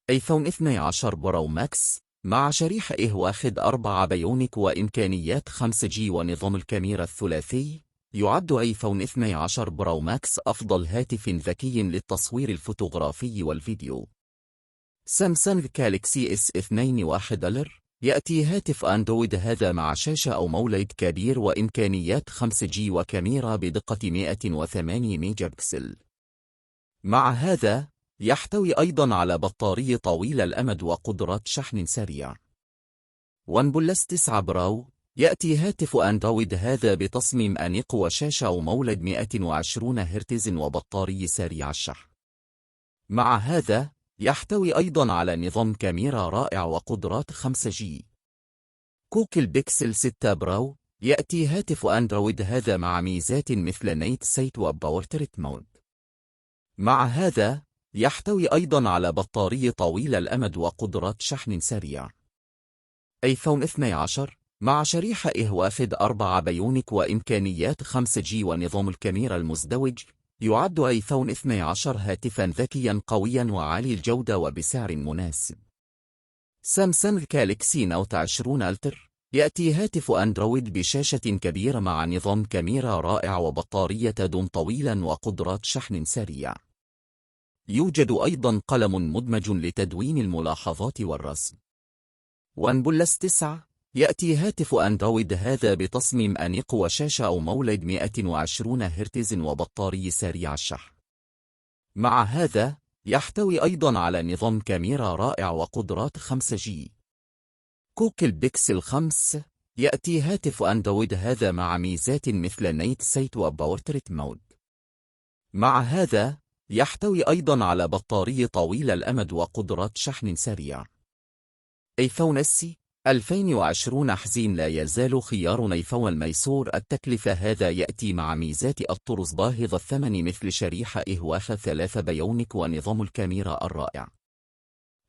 ايفون 12 برو ماكس مع شريحة واخد 4 بيونيك وإمكانيات 5G ونظام الكاميرا الثلاثي. يعد ايفون 12 برو ماكس أفضل هاتف ذكي للتصوير الفوتوغرافي والفيديو. سامسونج جالاكسي اس 21 يأتي هاتف أندرويد هذا مع شاشة أو مولد كبير وإمكانيات 5G وكاميرا بدقة 108 ميجا بكسل. مع هذا يحتوي أيضا على بطارية طويلة الأمد وقدرات شحن سريع. ون بلس 9 برو يأتي هاتف أندرويد هذا بتصميم أنيق وشاشة أو مولد 120 هرتز وبطارية سريع الشحن. مع هذا يحتوي أيضا على نظام كاميرا رائع وقدرات 5G. جوجل بيكسل 6 برو يأتي هاتف أندرويد هذا مع ميزات مثل نايت سايت وبورتريت مود. مع هذا يحتوي أيضا على بطارية طويلة الأمد وقدرات شحن سريع. ايفون 12 مع شريحة واخد 4 بيونيك وإمكانيات 5G ونظام الكاميرا المزدوج. يعد ايفون 12 هاتفا ذكيا قويا وعالي الجودة وبسعر مناسب. سامسونج جالاكسي نوت 20 التر يأتي هاتف أندرويد بشاشة كبيرة مع نظام كاميرا رائع وبطارية تدوم طويلا وقدرات شحن سريع. يوجد أيضا قلم مدمج لتدوين الملاحظات والرسم. ون بلس 9 يأتي هاتف أندرويد هذا بتصميم أنيق وشاشة أو مولد 120 هرتز وبطارية سريع الشحن. مع هذا يحتوي أيضا على نظام كاميرا رائع وقدرات 5G. جوجل بيكسل 5 يأتي هاتف أندرويد هذا مع ميزات مثل نايت سايت وبورتريت مود. مع هذا يحتوي أيضا على بطارية طويلة الأمد وقدرات شحن سريع. ايفون اس 2020 حزين لا يزال خيار ايفون الميسور التكلفة هذا يأتي مع ميزات الطرز باهظ الثمن مثل شريحة واخد 3 بيونيك ونظام الكاميرا الرائع.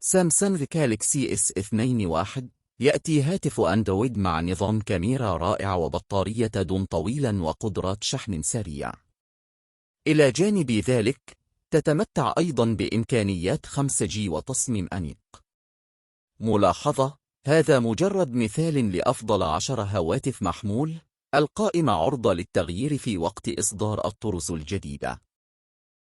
سامسونج جالاكسي اس 21 يأتي هاتف أندرويد مع نظام كاميرا رائع وبطارية تدوم طويلا وقدرات شحن سريع. إلى جانب ذلك تتمتع أيضا بإمكانيات 5G وتصميم أنيق. ملاحظة: هذا مجرد مثال لأفضل 10 هواتف محمول. القائمة عرضة للتغيير في وقت إصدار الطرز الجديدة.